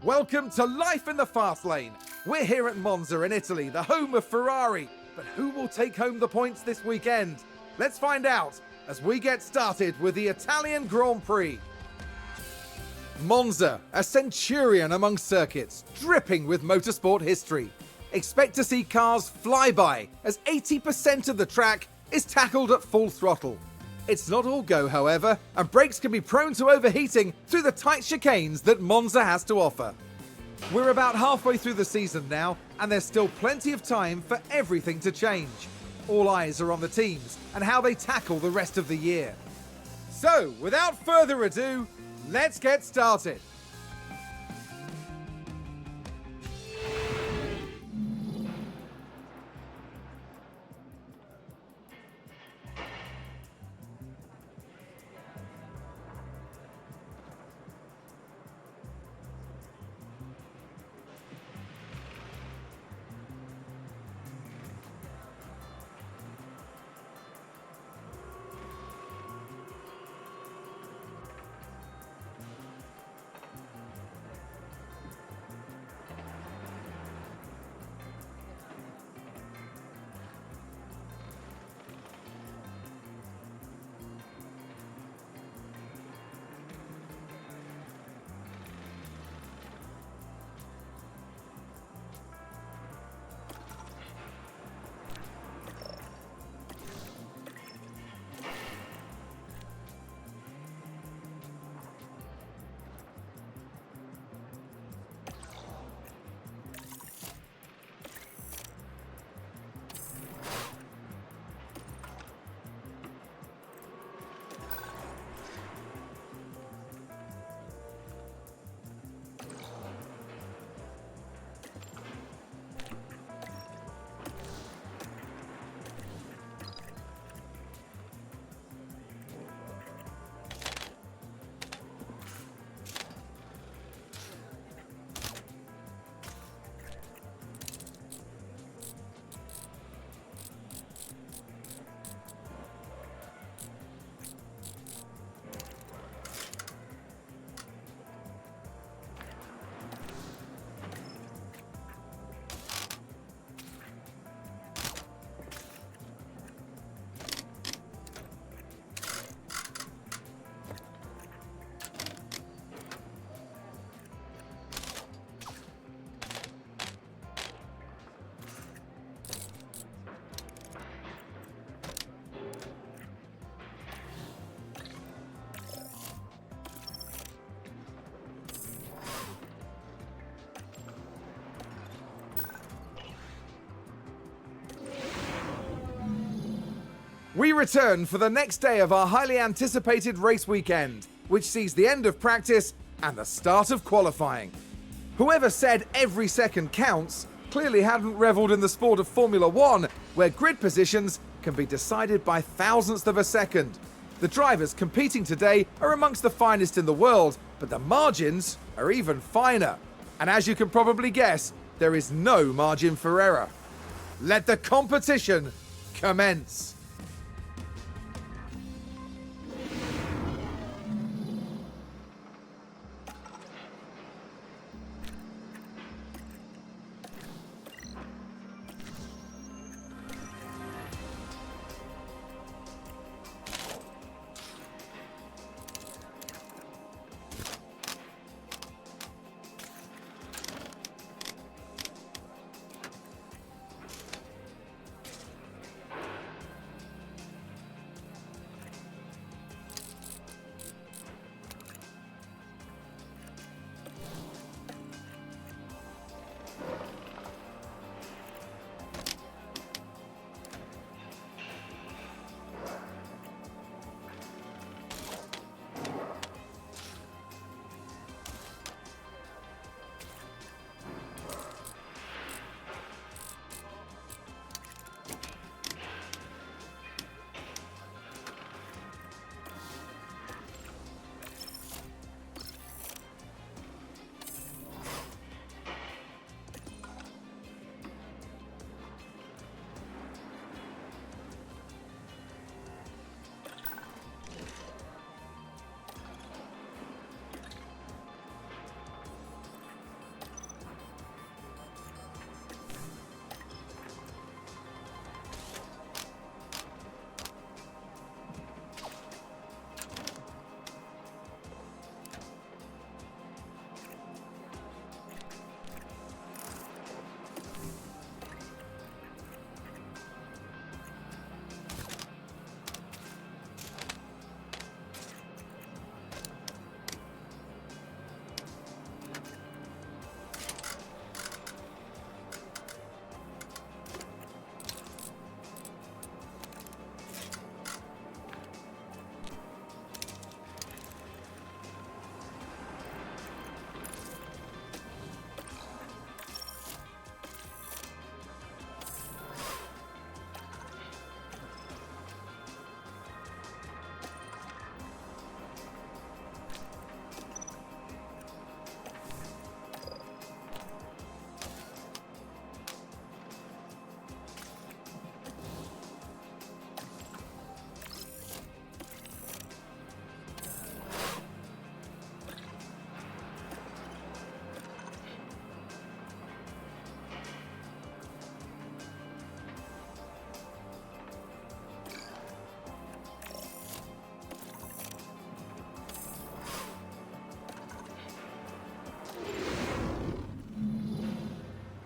Welcome to Life in the Fast Lane. We're here at Monza in Italy, the home of Ferrari. But who will take home the points this weekend? Let's find out as we get started with the Italian Grand Prix. Monza, a centurion among circuits, dripping with motorsport history. Expect to see cars fly by as 80% of the track is tackled at full throttle. It's not all go, however, and brakes can be prone to overheating through the tight chicanes that Monza has to offer. We're about halfway through the season now, and there's still plenty of time for everything to change. All eyes are on the teams and how they tackle the rest of the year. So, without further ado, let's get started. We return for the next day of our highly anticipated race weekend, which sees the end of practice and the start of qualifying. Whoever said every second counts clearly hadn't revelled in the sport of Formula One, where grid positions can be decided by thousandths of a second. The drivers competing today are amongst the finest in the world, but the margins are even finer. And as you can probably guess, there is no margin for error. Let the competition commence.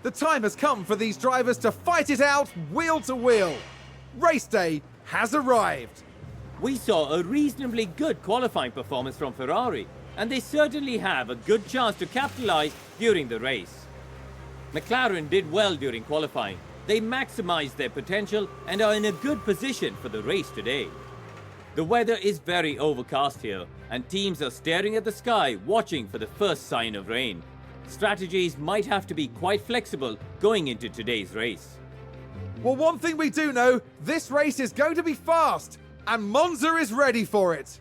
The time has come for these drivers to fight it out wheel to wheel. Race day has arrived. We saw a reasonably good qualifying performance from Ferrari, and they certainly have a good chance to capitalize during the race. McLaren did well during qualifying. They maximized their potential and are in a good position for the race today. The weather is very overcast here, and teams are staring at the sky watching for the first sign of rain. Strategies might have to be quite flexible going into today's race. Well, one thing we do know, this race is going to be fast, and Monza is ready for it.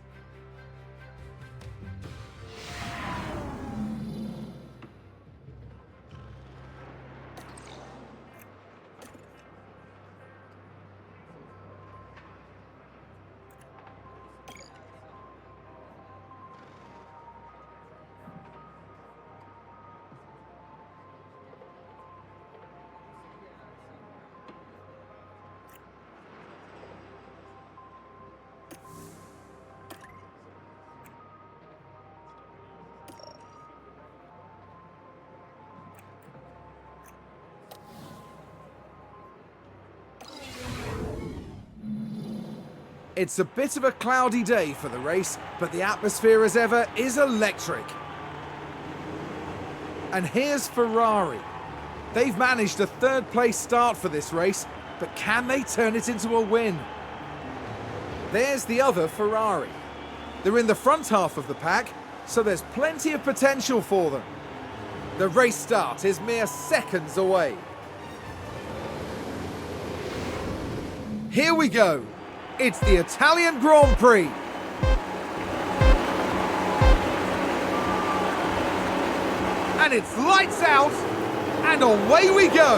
It's a bit of a cloudy day for the race, but the atmosphere as ever is electric. And here's Ferrari. They've managed a third place start for this race, but can they turn it into a win? There's the other Ferrari. They're in the front half of the pack, so there's plenty of potential for them. The race start is mere seconds away. Here we go. It's the Italian Grand Prix. And it's lights out, and away we go.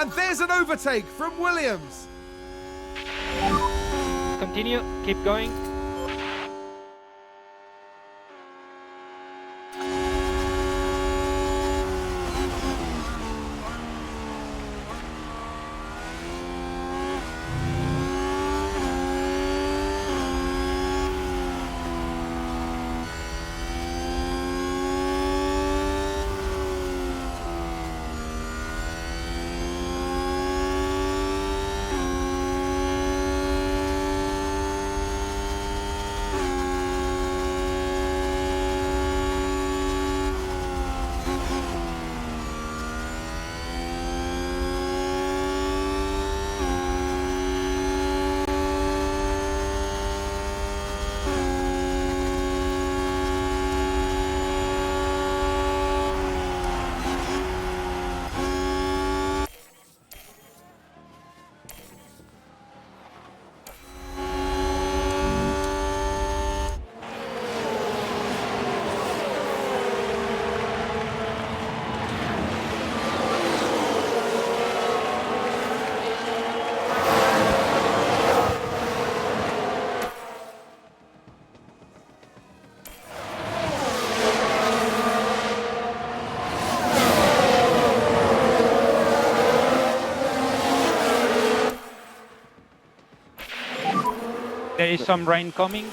And there's an overtake from Williams. Continue, keep going. There is some rain coming.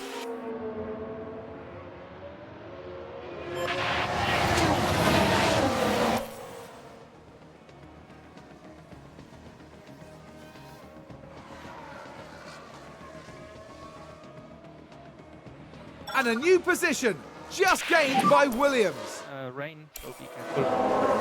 And a new position, just gained by Williams. Rain, so be careful.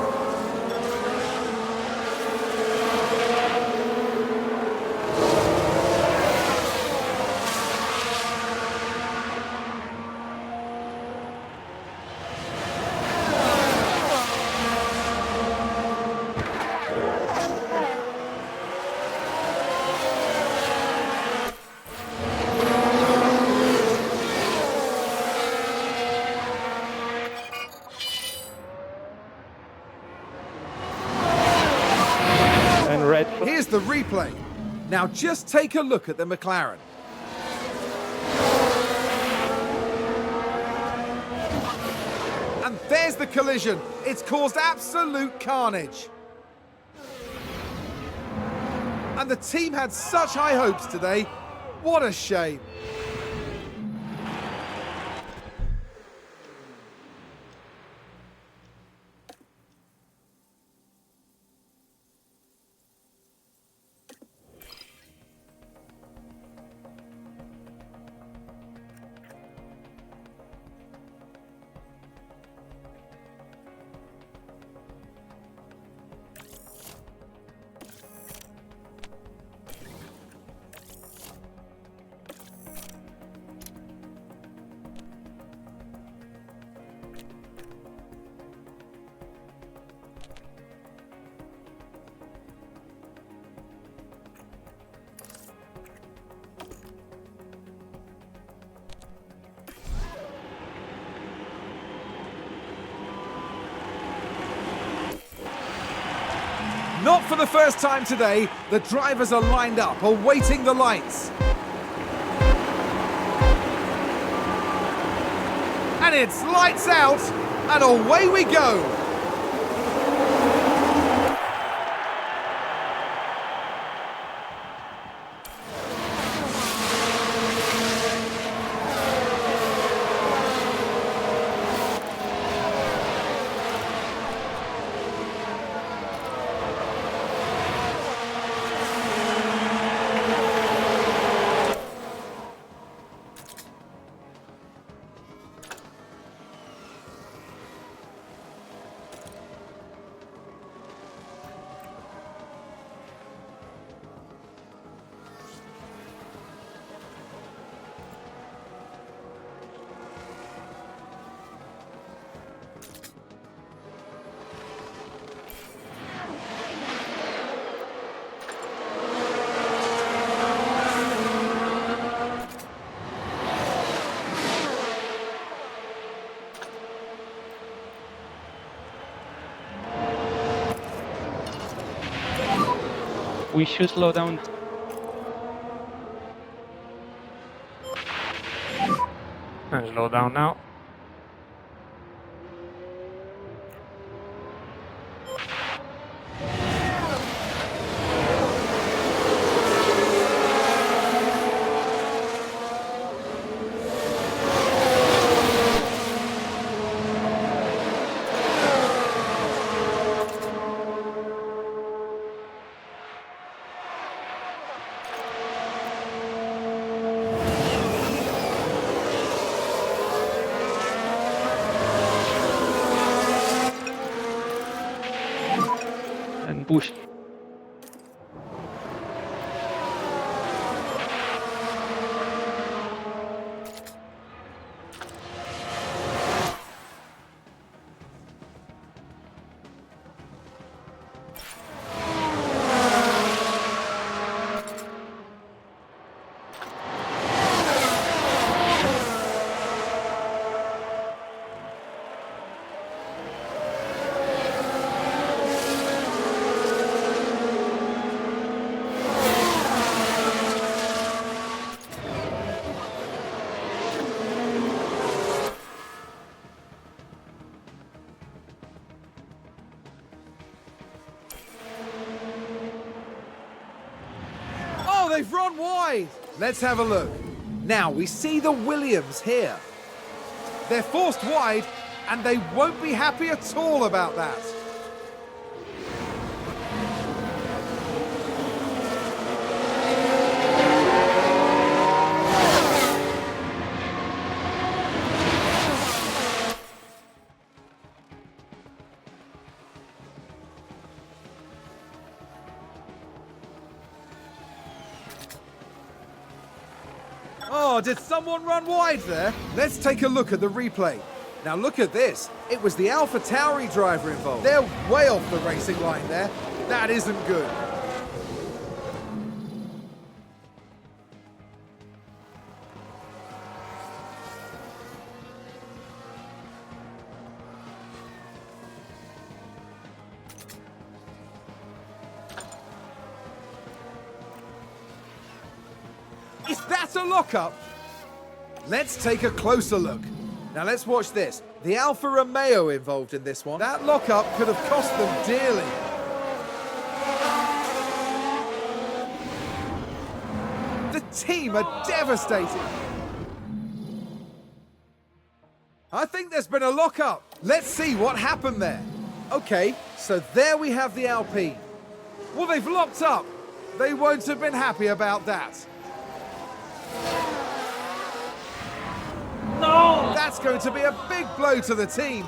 Here's the replay. Now just take a look at the McLaren. And there's the collision. It's caused absolute carnage. And the team had such high hopes today. What a shame. Not for the first time today, the drivers are lined up, awaiting the lights. And it's lights out, and away we go. We should slow down. And slow down now. And push. Oh, they've run wide. Let's have a look. Now we see the Williams here. They're forced wide, and they won't be happy at all about that. Oh, did someone run wide there? Let's take a look at the replay. Now look at this. It was the AlphaTauri driver involved. They're way off the racing line there. That isn't good. Is that a lockup? Let's take a closer look. Now let's watch this. The Alfa Romeo involved in this one. That lockup could have cost them dearly. The team are devastated. I think there's been a lockup. Let's see what happened there. Okay, so there we have the Alpine. Well, they've locked up. They won't have been happy about that. No! That's going to be a big blow to the team.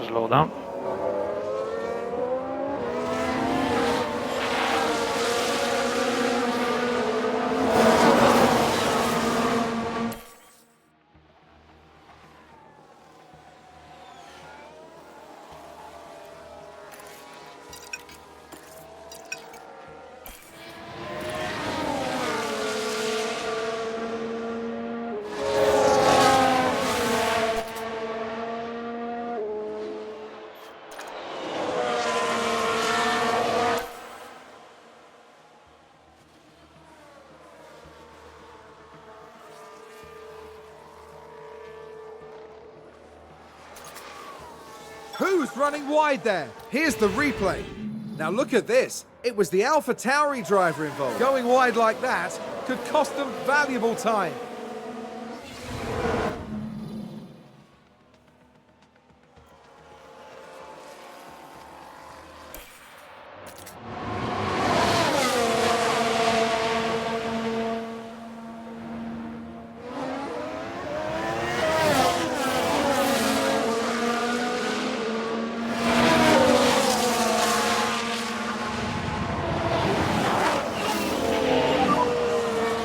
Slow down. Who's running wide there? Here's the replay. Now look at this. It was the AlphaTauri driver involved. Going wide like that could cost them valuable time.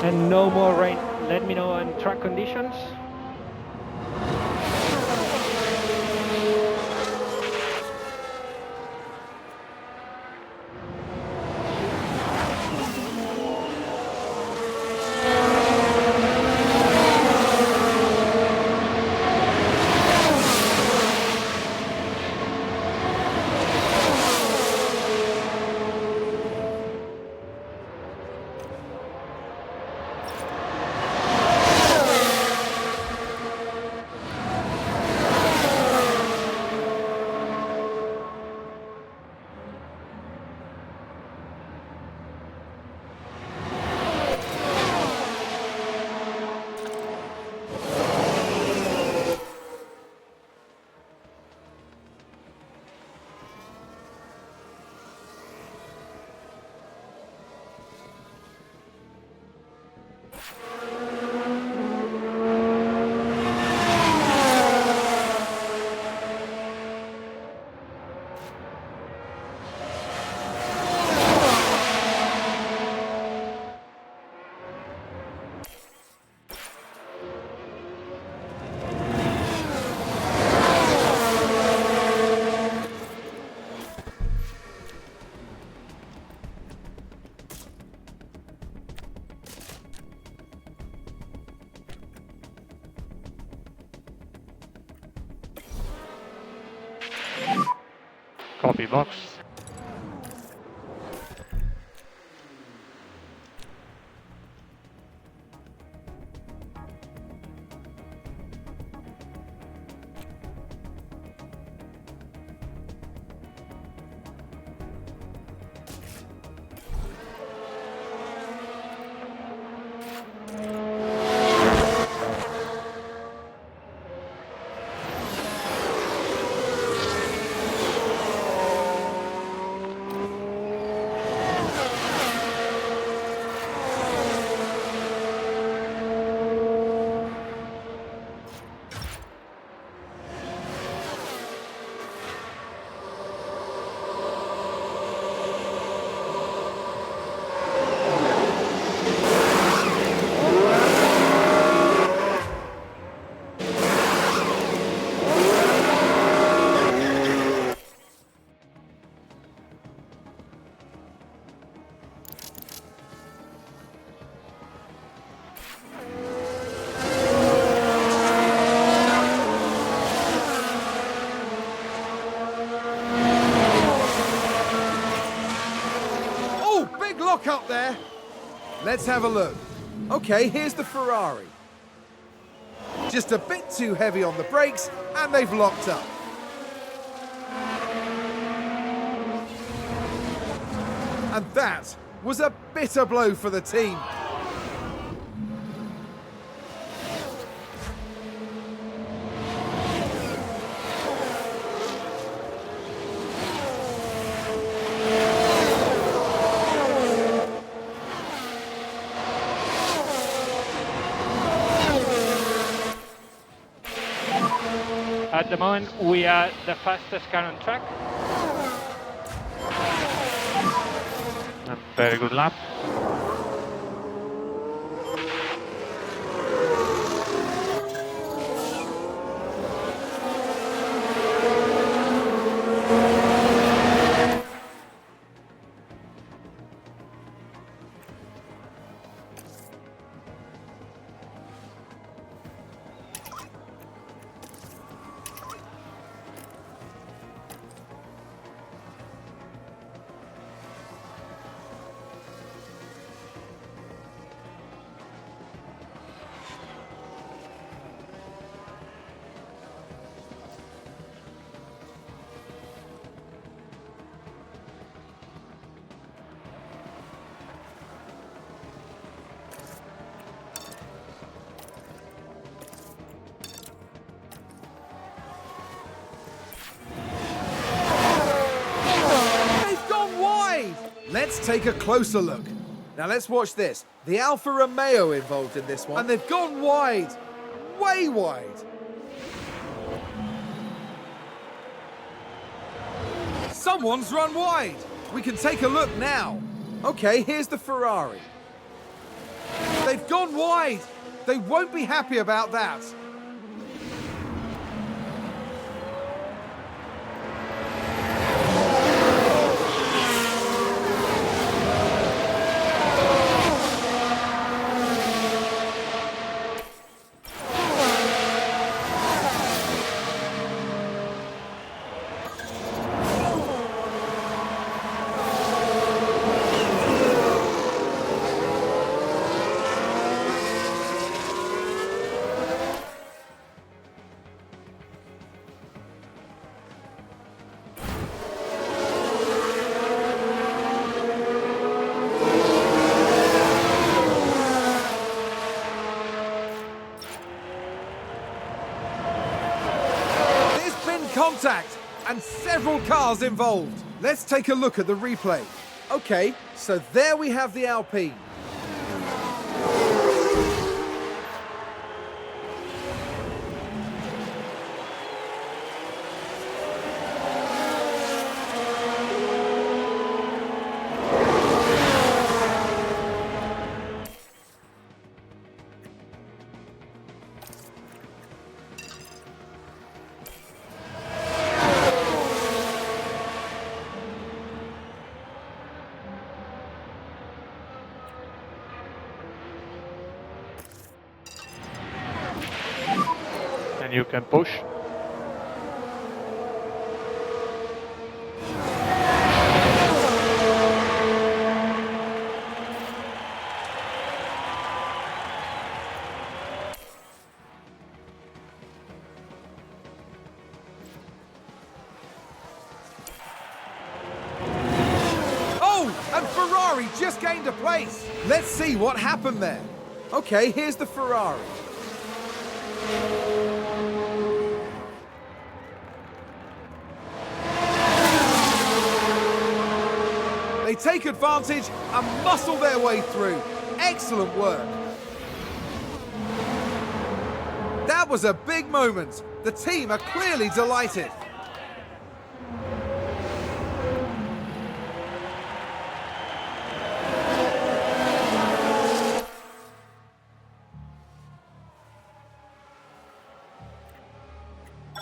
And no more rain. Let me know on track conditions. Copy box. lock up there. Let's have a look. Okay, here's the Ferrari. Just a bit too heavy on the brakes, and they've locked up. And that was a bitter blow for the team. At the moment, we are the fastest car on track. A very good lap. Let's take a closer look. Now let's watch this. The Alfa Romeo involved in this one, and they've gone wide. Way wide. Someone's run wide. We can take a look now. Okay, here's the Ferrari. They've gone wide. They won't be happy about that. Contact and several cars involved. Let's take a look at the replay. Okay, so there we have the Alpine. And you can push. Oh, and Ferrari just gained a place. Let's see what happened there. Okay, here's the Ferrari. They take advantage and muscle their way through. Excellent work. That was a big moment. The team are clearly delighted.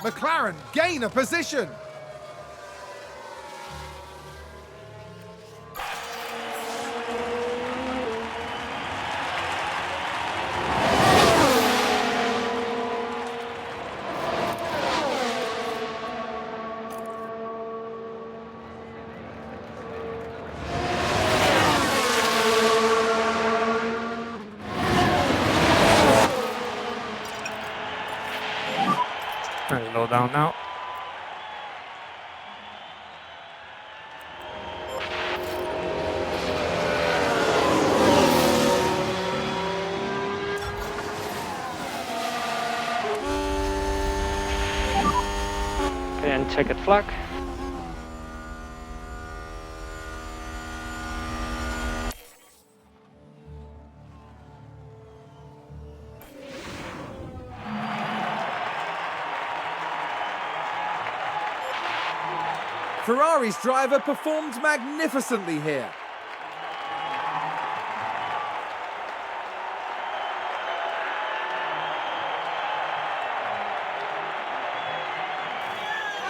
McLaren gain a position. slow down now. Okay, and checkered flag. Ferrari's driver performed magnificently here.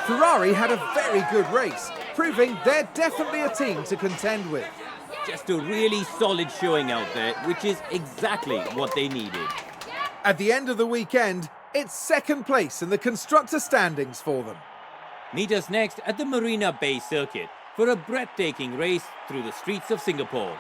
Ferrari had a very good race, proving they're definitely a team to contend with. Just a really solid showing out there, which is exactly what they needed. At the end of the weekend, it's second place in the constructor standings for them. Meet us next at the Marina Bay Circuit for a breathtaking race through the streets of Singapore.